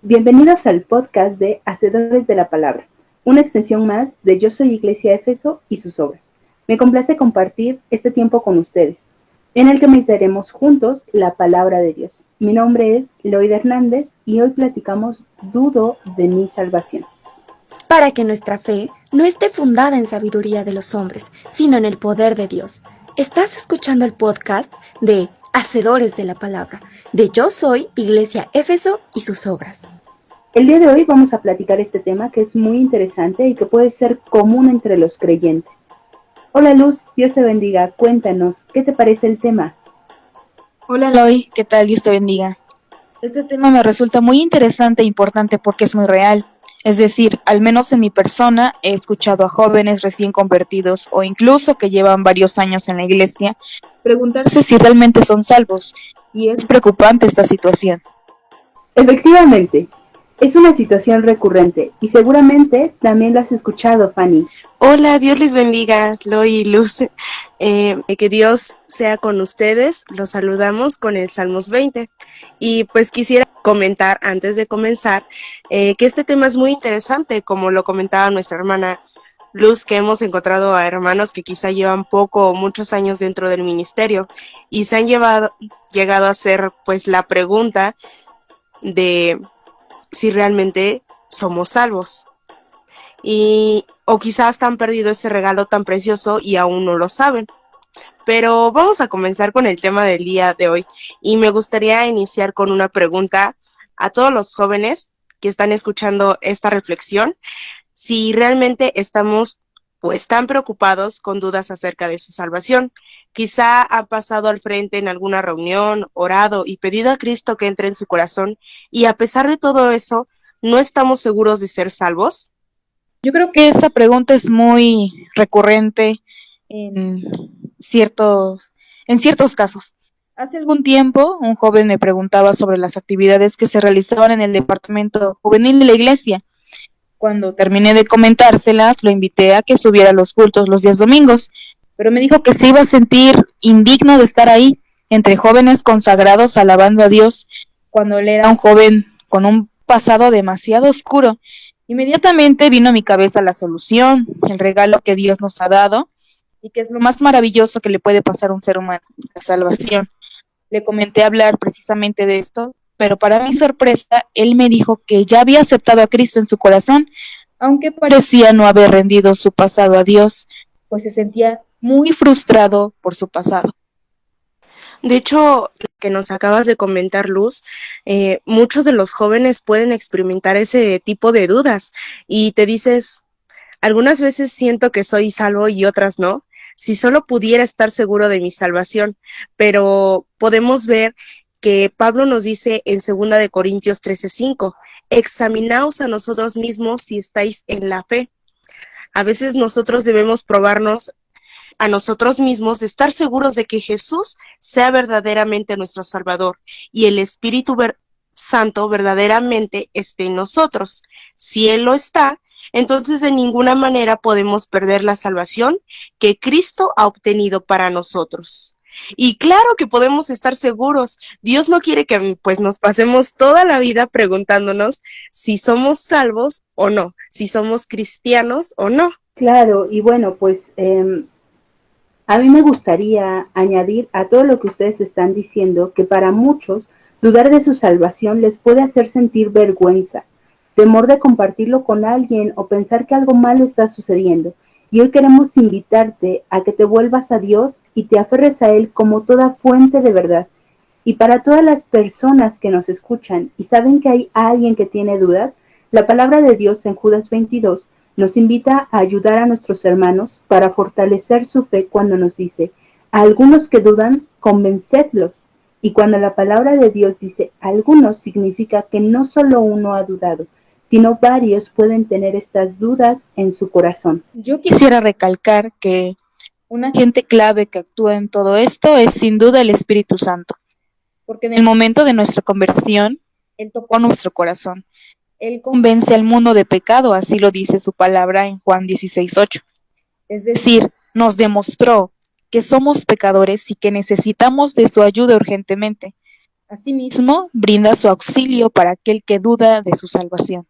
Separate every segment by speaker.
Speaker 1: Bienvenidos al podcast de Hacedores de la Palabra, una extensión más de Yo Soy Iglesia Éfeso y sus obras. Me complace compartir este tiempo con ustedes, en el que meditaremos juntos la palabra de Dios. Mi nombre es Loida Hernández y hoy platicamos Dudo de mi salvación.
Speaker 2: Para que nuestra fe no esté fundada en sabiduría de los hombres, sino en el poder de Dios. Estás escuchando el podcast de Hacedores de la Palabra, de Yo Soy Iglesia Éfeso y sus obras.
Speaker 1: El día de hoy vamos a platicar este tema que es muy interesante y que puede ser común entre los creyentes. Hola Luz, Dios te bendiga, cuéntanos, ¿qué te parece el tema?
Speaker 3: Hola Eloy, ¿qué tal? Dios te bendiga. Este tema me resulta muy interesante e importante porque es muy real. Es decir, al menos en mi persona he escuchado a jóvenes recién convertidos o incluso que llevan varios años en la iglesia preguntarse si realmente son salvos, y es preocupante esta situación.
Speaker 1: Efectivamente, es una situación recurrente y seguramente también lo has escuchado, Fanny.
Speaker 4: Hola, Dios les bendiga, Loy y Luz. Que Dios sea con ustedes. Los saludamos con el Salmos 20. Y pues quisiera comentar antes de comenzar que este tema es muy interesante, como lo comentaba nuestra hermana Luz, que hemos encontrado a hermanos que quizá llevan poco o muchos años dentro del ministerio y se han llegado a hacer pues la pregunta de si realmente somos salvos. O quizás han perdido ese regalo tan precioso y aún no lo saben. Pero vamos a comenzar con el tema del día de hoy y me gustaría iniciar con una pregunta a todos los jóvenes que están escuchando esta reflexión, si realmente estamos pues tan preocupados con dudas acerca de su salvación. Quizá han pasado al frente en alguna reunión, orado y pedido a Cristo que entre en su corazón, y a pesar de todo eso, ¿no estamos seguros de ser salvos?
Speaker 3: Yo creo que esta pregunta es muy recurrente en ciertos casos. Hace algún tiempo, un joven me preguntaba sobre las actividades que se realizaban en el departamento juvenil de la iglesia. Cuando terminé de comentárselas, lo invité a que subiera a los cultos los días domingos, pero me dijo que se iba a sentir indigno de estar ahí, entre jóvenes consagrados alabando a Dios, cuando él era un joven con un pasado demasiado oscuro. Inmediatamente vino a mi cabeza la solución, el regalo que Dios nos ha dado, y que es lo más maravilloso que le puede pasar a un ser humano, la salvación. Le comenté hablar precisamente de esto, pero para mi sorpresa, él me dijo que ya había aceptado a Cristo en su corazón, aunque parecía no haber rendido su pasado a Dios, pues se sentía muy frustrado por su pasado.
Speaker 4: De hecho, lo que nos acabas de comentar, Luz, muchos de los jóvenes pueden experimentar ese tipo de dudas y te dices, algunas veces siento que soy salvo y otras no. Si solo pudiera estar seguro de mi salvación, pero podemos ver que Pablo nos dice en 2 de Corintios 13:5, examinaos a nosotros mismos si estáis en la fe. A veces nosotros debemos probarnos a nosotros mismos de estar seguros de que Jesús sea verdaderamente nuestro Salvador y el Espíritu Santo verdaderamente esté en nosotros. Si Él lo está, entonces de ninguna manera podemos perder la salvación que Cristo ha obtenido para nosotros. Y claro que podemos estar seguros. Dios no quiere que pues nos pasemos toda la vida preguntándonos si somos salvos o no, si somos cristianos o no.
Speaker 1: Claro, y bueno, pues a mí me gustaría añadir a todo lo que ustedes están diciendo que para muchos dudar de su salvación les puede hacer sentir vergüenza, temor de compartirlo con alguien o pensar que algo malo está sucediendo. Y hoy queremos invitarte a que te vuelvas a Dios y te aferres a Él como toda fuente de verdad. Y para todas las personas que nos escuchan y saben que hay alguien que tiene dudas, la palabra de Dios en Judas 22 nos invita a ayudar a nuestros hermanos para fortalecer su fe cuando nos dice, a algunos que dudan, convencedlos. Y cuando la palabra de Dios dice algunos, significa que no solo uno ha dudado, sino varios pueden tener estas dudas en su corazón.
Speaker 3: Yo quisiera recalcar que un agente clave que actúa en todo esto es sin duda el Espíritu Santo, porque en el momento de nuestra conversión, Él tocó nuestro corazón. Él convence al mundo de pecado, así lo dice su palabra en Juan 16:8. Es decir, nos demostró que somos pecadores y que necesitamos de su ayuda urgentemente. Asimismo, brinda su auxilio para aquel que duda de su salvación.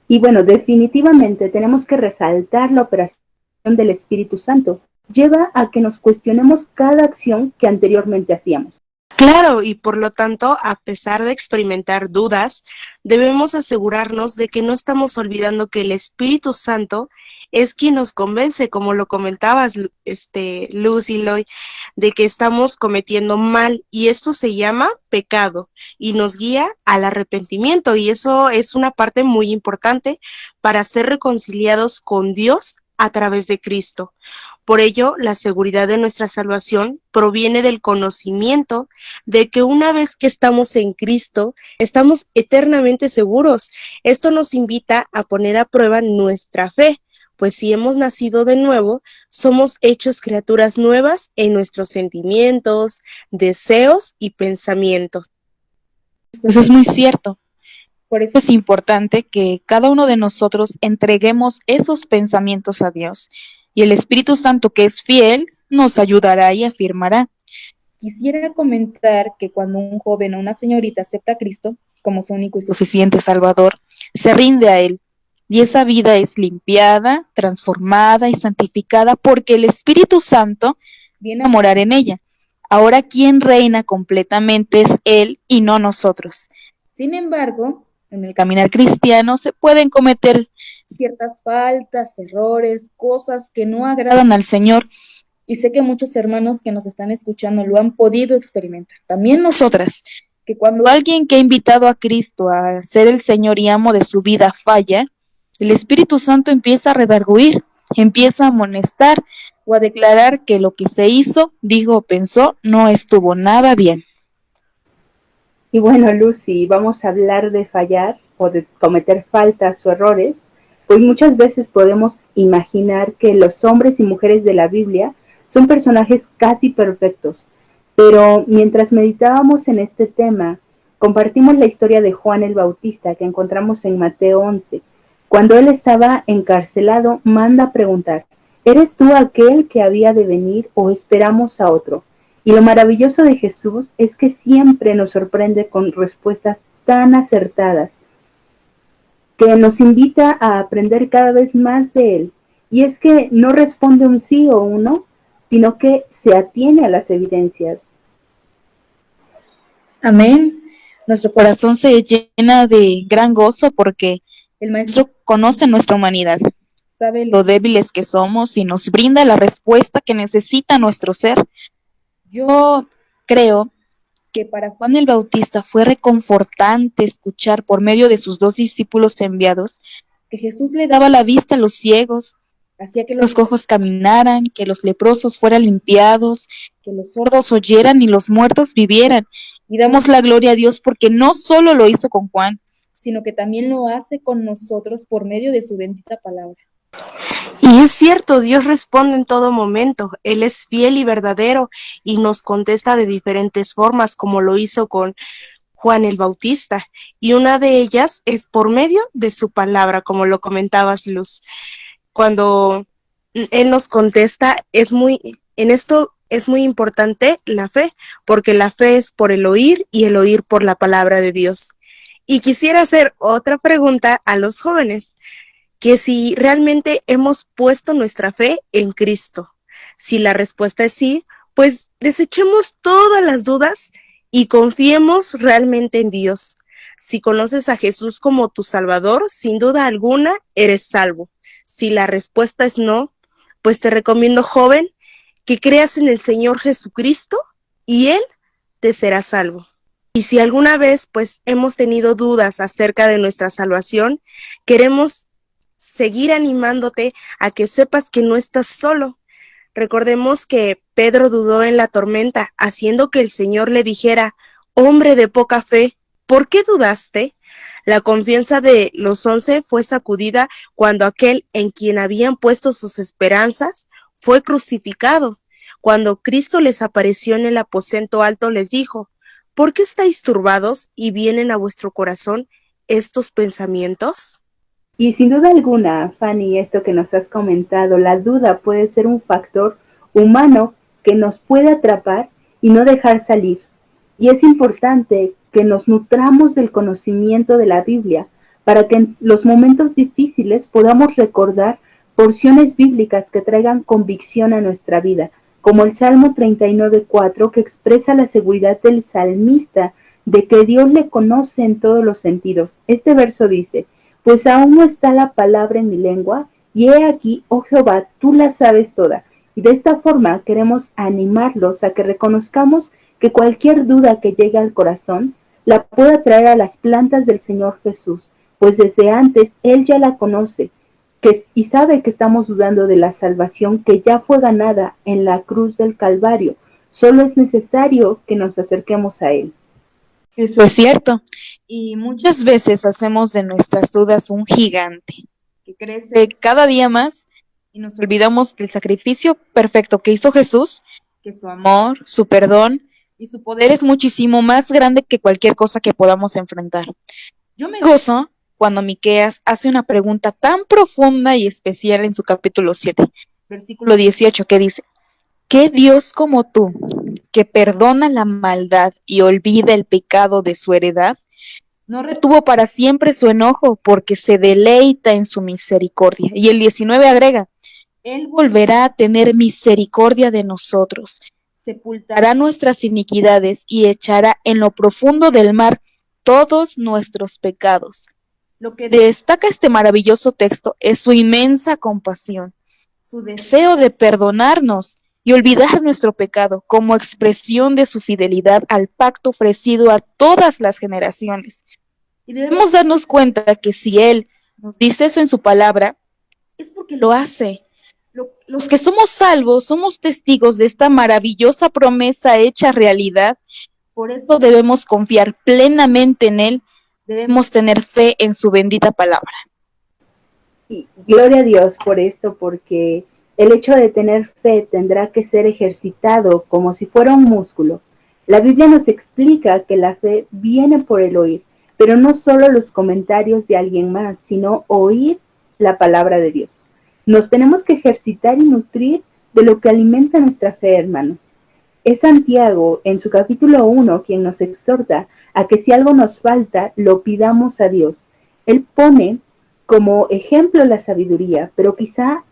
Speaker 1: Y bueno, definitivamente tenemos que resaltar la operación del Espíritu Santo. Lleva a que nos cuestionemos cada acción que anteriormente hacíamos.
Speaker 4: Claro, y por lo tanto, a pesar de experimentar dudas, debemos asegurarnos de que no estamos olvidando que el Espíritu Santo es quien nos convence, como lo comentabas, Luz y Loy, de que estamos cometiendo mal, y esto se llama pecado, y nos guía al arrepentimiento, y eso es una parte muy importante para ser reconciliados con Dios a través de Cristo. Por ello, la seguridad de nuestra salvación proviene del conocimiento de que una vez que estamos en Cristo, estamos eternamente seguros. Esto nos invita a poner a prueba nuestra fe, pues si hemos nacido de nuevo, somos hechos criaturas nuevas en nuestros sentimientos, deseos y pensamientos.
Speaker 3: Eso es muy cierto. Por eso es importante que cada uno de nosotros entreguemos esos pensamientos a Dios, y el Espíritu Santo, que es fiel, nos ayudará y afirmará. Quisiera comentar que cuando un joven o una señorita acepta a Cristo como su único y suficiente Salvador, se rinde a Él, y esa vida es limpiada, transformada y santificada porque el Espíritu Santo viene a morar en ella. Ahora quien reina completamente es Él y no nosotros. Sin embargo, en el caminar cristiano se pueden cometer ciertas faltas, errores, cosas que no agradan al Señor, y sé que muchos hermanos que nos están escuchando lo han podido experimentar. También nosotras, que cuando alguien que ha invitado a Cristo a ser el Señor y amo de su vida falla, el Espíritu Santo empieza a redarguir, empieza a amonestar o a declarar que lo que se hizo, dijo o pensó no estuvo nada bien.
Speaker 1: Y bueno, Lucy, vamos a hablar de fallar o de cometer faltas o errores, pues muchas veces podemos imaginar que los hombres y mujeres de la Biblia son personajes casi perfectos, pero mientras meditábamos en este tema, compartimos la historia de Juan el Bautista que encontramos en Mateo 11. Cuando él estaba encarcelado, manda a preguntar, ¿eres tú aquel que había de venir o esperamos a otro? Y lo maravilloso de Jesús es que siempre nos sorprende con respuestas tan acertadas, que nos invita a aprender cada vez más de Él. Y es que no responde un sí o un no, sino que se atiene a las evidencias.
Speaker 3: Amén. Nuestro corazón se llena de gran gozo porque el Maestro conoce nuestra humanidad, sabe lo débiles que somos y nos brinda la respuesta que necesita nuestro ser. Yo creo que para Juan el Bautista fue reconfortante escuchar por medio de sus 2 discípulos enviados que Jesús le daba la vista a los ciegos, hacía que los cojos caminaran, que los leprosos fueran limpiados, que los sordos oyeran y los muertos vivieran. Y damos la gloria a Dios porque no solo lo hizo con Juan, sino que también lo hace con nosotros por medio de su bendita palabra.
Speaker 4: Y es cierto, Dios responde en todo momento, Él es fiel y verdadero y nos contesta de diferentes formas, como lo hizo con Juan el Bautista, y una de ellas es por medio de su palabra, como lo comentabas, Luz. Cuando Él nos contesta, en esto es muy importante la fe, porque la fe es por el oír y el oír por la palabra de Dios. Y quisiera hacer otra pregunta a los jóvenes, que si realmente hemos puesto nuestra fe en Cristo. Si la respuesta es sí, pues desechemos todas las dudas y confiemos realmente en Dios. Si conoces a Jesús como tu Salvador, sin duda alguna eres salvo. Si la respuesta es no, pues te recomiendo, joven, que creas en el Señor Jesucristo y Él te será salvo. Y si alguna vez pues hemos tenido dudas acerca de nuestra salvación, queremos seguir animándote a que sepas que no estás solo. Recordemos que Pedro dudó en la tormenta, haciendo que el Señor le dijera, hombre de poca fe, ¿por qué dudaste? La confianza de los 11 fue sacudida cuando aquel en quien habían puesto sus esperanzas fue crucificado. Cuando Cristo les apareció en el aposento alto, les dijo, ¿por qué estáis turbados y vienen a vuestro corazón estos pensamientos?
Speaker 1: Y sin duda alguna, Fanny, esto que nos has comentado, la duda puede ser un factor humano que nos puede atrapar y no dejar salir. Y es importante que nos nutramos del conocimiento de la Biblia para que en los momentos difíciles podamos recordar porciones bíblicas que traigan convicción a nuestra vida, como el Salmo 39:4, que expresa la seguridad del salmista de que Dios le conoce en todos los sentidos. Este verso dice: pues aún no está la palabra en mi lengua, y he aquí, oh Jehová, tú la sabes toda. Y de esta forma queremos animarlos a que reconozcamos que cualquier duda que llegue al corazón la pueda traer a las plantas del Señor Jesús, pues desde antes Él ya la conoce y sabe que estamos dudando de la salvación que ya fue ganada en la cruz del Calvario. Solo es necesario que nos acerquemos a Él.
Speaker 3: Eso es cierto. Y muchas veces hacemos de nuestras dudas un gigante que crece cada día más y nos olvidamos del sacrificio perfecto que hizo Jesús, que su amor, su perdón y su poder es muchísimo más grande que cualquier cosa que podamos enfrentar. Yo me gozo cuando Miqueas hace una pregunta tan profunda y especial en su capítulo 7, versículo 18, que dice: ¿qué Dios como tú, que perdona la maldad y olvida el pecado de su heredad, no retuvo para siempre su enojo, porque se deleita en su misericordia? Y el 19 agrega: Él volverá a tener misericordia de nosotros, sepultará nuestras iniquidades y echará en lo profundo del mar todos nuestros pecados. Lo que destaca este maravilloso texto es su inmensa compasión, su deseo de perdonarnos y olvidar nuestro pecado como expresión de su fidelidad al pacto ofrecido a todas las generaciones. Y debemos darnos cuenta que si Él nos dice eso en su palabra, es porque lo hace. Los que somos salvos somos testigos de esta maravillosa promesa hecha realidad. Por eso debemos confiar plenamente en Él, debemos tener fe en su bendita palabra.
Speaker 1: Y gloria a Dios por esto, porque el hecho de tener fe tendrá que ser ejercitado como si fuera un músculo. La Biblia nos explica que la fe viene por el oír, pero no solo los comentarios de alguien más, sino oír la palabra de Dios. Nos tenemos que ejercitar y nutrir de lo que alimenta nuestra fe, hermanos. Es Santiago, en su capítulo 1, quien nos exhorta a que si algo nos falta, lo pidamos a Dios. Él pone como ejemplo la sabiduría, pero quizá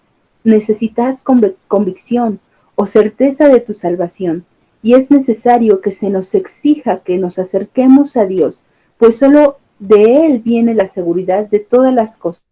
Speaker 1: necesitas convicción o certeza de tu salvación, y es necesario que se nos exija que nos acerquemos a Dios, pues solo de Él viene la seguridad de todas las cosas.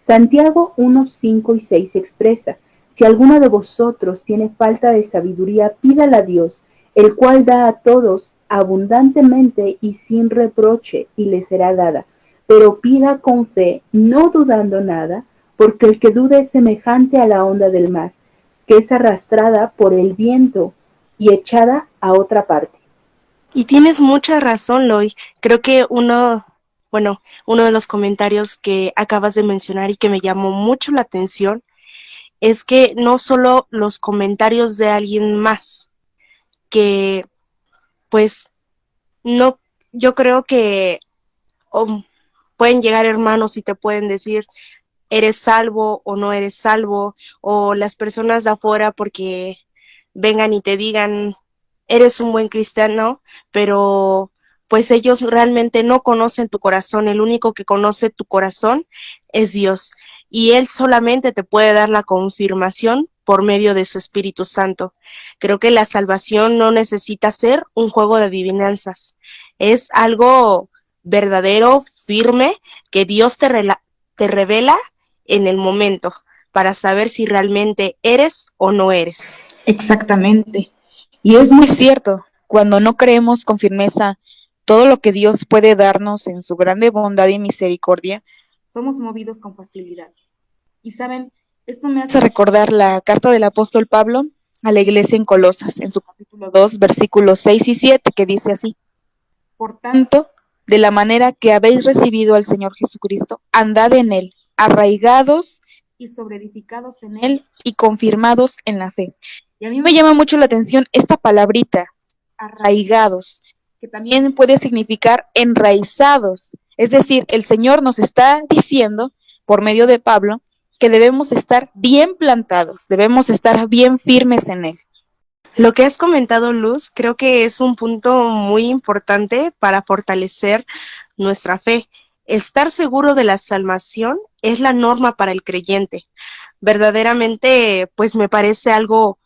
Speaker 1: Santiago 1, 5 y 6 expresa: si alguno de vosotros tiene falta de sabiduría, pídala a Dios, el cual da a todos abundantemente y sin reproche, y le será dada. Pero pida con fe, no dudando nada, porque el que duda es semejante a la onda del mar, que es arrastrada por el viento y echada a otra parte.
Speaker 4: Y tienes mucha razón, Loy. Creo que uno de los comentarios que acabas de mencionar y que me llamó mucho la atención es que no solo los comentarios de alguien más, que pues no, yo creo que pueden llegar hermanos y te pueden decir eres salvo o no eres salvo, o las personas de afuera porque vengan y te digan eres un buen cristiano, pero pues ellos realmente no conocen tu corazón. El único que conoce tu corazón es Dios, y Él solamente te puede dar la confirmación por medio de su Espíritu Santo. Creo que la salvación no necesita ser un juego de adivinanzas, es algo verdadero, firme, que Dios te revela en el momento para saber si realmente eres o no eres.
Speaker 3: Exactamente. Y es muy cierto, cuando no creemos con firmeza todo lo que Dios puede darnos en su grande bondad y misericordia, somos movidos con facilidad. Y saben, esto me hace recordar la carta del apóstol Pablo a la iglesia en Colosas, en su capítulo 2, versículos 6 y 7, que dice así: por tanto, de la manera que habéis recibido al Señor Jesucristo, andad en Él, arraigados y sobreedificados en Él y confirmados en la fe. Y a mí me llama mucho la atención esta palabrita, arraigados, que también puede significar enraizados. Es decir, el Señor nos está diciendo, por medio de Pablo, que debemos estar bien plantados, debemos estar bien firmes en Él.
Speaker 4: Lo que has comentado, Luz, creo que es un punto muy importante para fortalecer nuestra fe. Estar seguro de la salvación es la norma para el creyente. Verdaderamente, pues me parece algo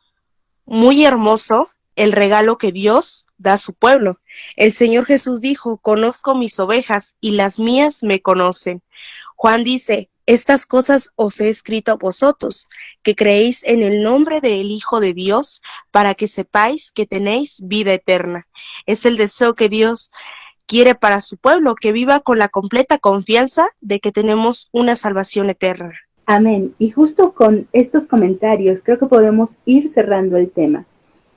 Speaker 4: muy hermoso el regalo que Dios da a su pueblo. El Señor Jesús dijo, conozco mis ovejas y las mías me conocen. Juan dice, estas cosas os he escrito a vosotros, que creéis en el nombre del Hijo de Dios, para que sepáis que tenéis vida eterna. Es el deseo que Dios quiere para su pueblo, que viva con la completa confianza de que tenemos una salvación eterna.
Speaker 1: Amén. Y justo con estos comentarios creo que podemos ir cerrando el tema.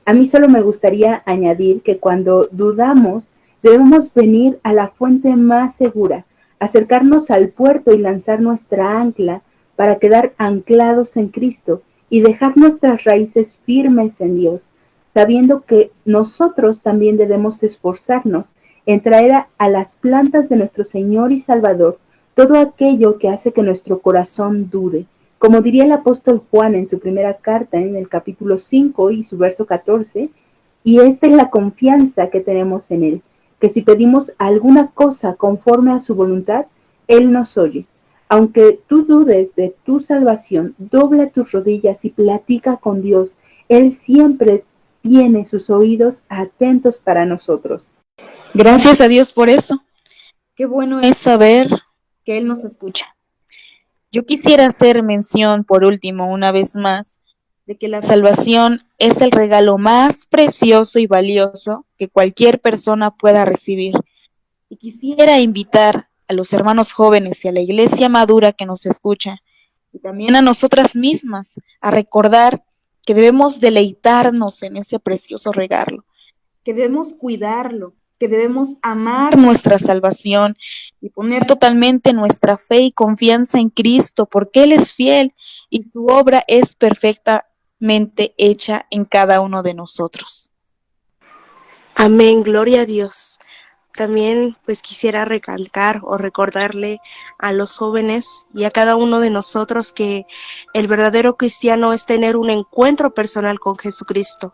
Speaker 1: A mí solo me gustaría añadir que cuando dudamos debemos venir a la fuente más segura, acercarnos al puerto y lanzar nuestra ancla para quedar anclados en Cristo y dejar nuestras raíces firmes en Dios, sabiendo que nosotros también debemos esforzarnos en traer a las plantas de nuestro Señor y Salvador todo aquello que hace que nuestro corazón dude. Como diría el apóstol Juan en su primera carta, en el capítulo 5 y su verso 14, y esta es la confianza que tenemos en Él, que si pedimos alguna cosa conforme a su voluntad, Él nos oye. Aunque tú dudes de tu salvación, dobla tus rodillas y platica con Dios. Él siempre tiene sus oídos atentos para nosotros.
Speaker 3: Gracias a Dios por eso. Qué bueno es saber que Él nos escucha. Yo quisiera hacer mención, por último, una vez más, de que la salvación es el regalo más precioso y valioso que cualquier persona pueda recibir. Y quisiera invitar a los hermanos jóvenes y a la iglesia madura que nos escucha, y también a nosotras mismas, a recordar que debemos deleitarnos en ese precioso regalo, que debemos cuidarlo, que debemos amar nuestra salvación y poner totalmente nuestra fe y confianza en Cristo, porque Él es fiel y su obra es perfectamente hecha en cada uno de nosotros.
Speaker 4: Amén, gloria a Dios. También pues quisiera recalcar o recordarle a los jóvenes y a cada uno de nosotros que el verdadero cristiano es tener un encuentro personal con Jesucristo.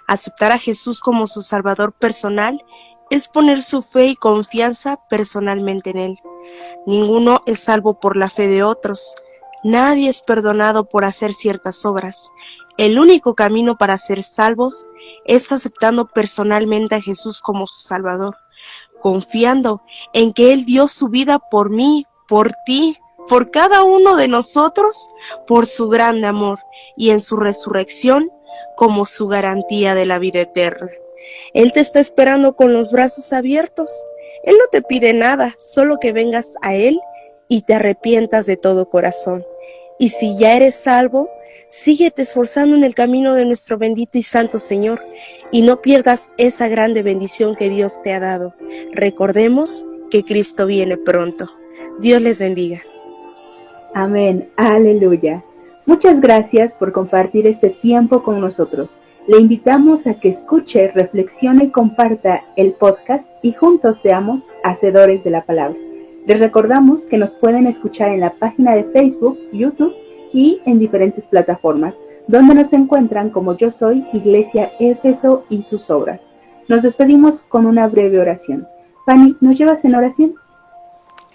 Speaker 4: Aceptar a Jesús como su Salvador personal es poner su fe y confianza personalmente en Él. Ninguno es salvo por la fe de otros. Nadie es perdonado por hacer ciertas obras. El único camino para ser salvos es aceptando personalmente a Jesús como su Salvador, confiando en que Él dio su vida por mí, por ti, por cada uno de nosotros, por su grande amor, y en su resurrección como su garantía de la vida eterna. Él te está esperando con los brazos abiertos. Él no te pide nada, solo que vengas a Él y te arrepientas de todo corazón. Y si ya eres salvo, síguete esforzando en el camino de nuestro bendito y santo Señor, y no pierdas esa grande bendición que Dios te ha dado. Recordemos que Cristo viene pronto. Dios les bendiga.
Speaker 1: Amén, aleluya. Muchas gracias por compartir este tiempo con nosotros. Le invitamos a que escuche, reflexione y comparta el podcast y juntos seamos hacedores de la palabra. Les recordamos que nos pueden escuchar en la página de Facebook, YouTube y en diferentes plataformas, donde nos encuentran como Yo Soy Iglesia Éfeso y sus obras. Nos despedimos con una breve oración. Fanny, ¿nos llevas en oración?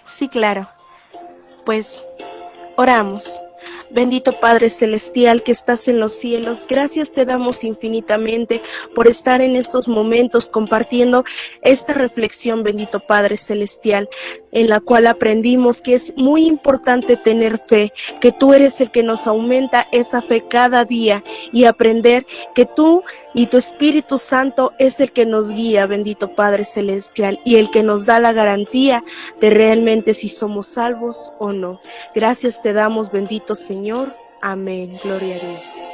Speaker 4: Sí, claro. Pues oramos. Bendito Padre Celestial que estás en los cielos, gracias te damos infinitamente por estar en estos momentos compartiendo esta reflexión, bendito Padre Celestial, en la cual aprendimos que es muy importante tener fe, que tú eres el que nos aumenta esa fe cada día y aprender que tú y tu Espíritu Santo es el que nos guía, bendito Padre Celestial, y el que nos da la garantía de realmente si somos salvos o no. Gracias te damos, bendito Señor. Amén. Gloria a Dios.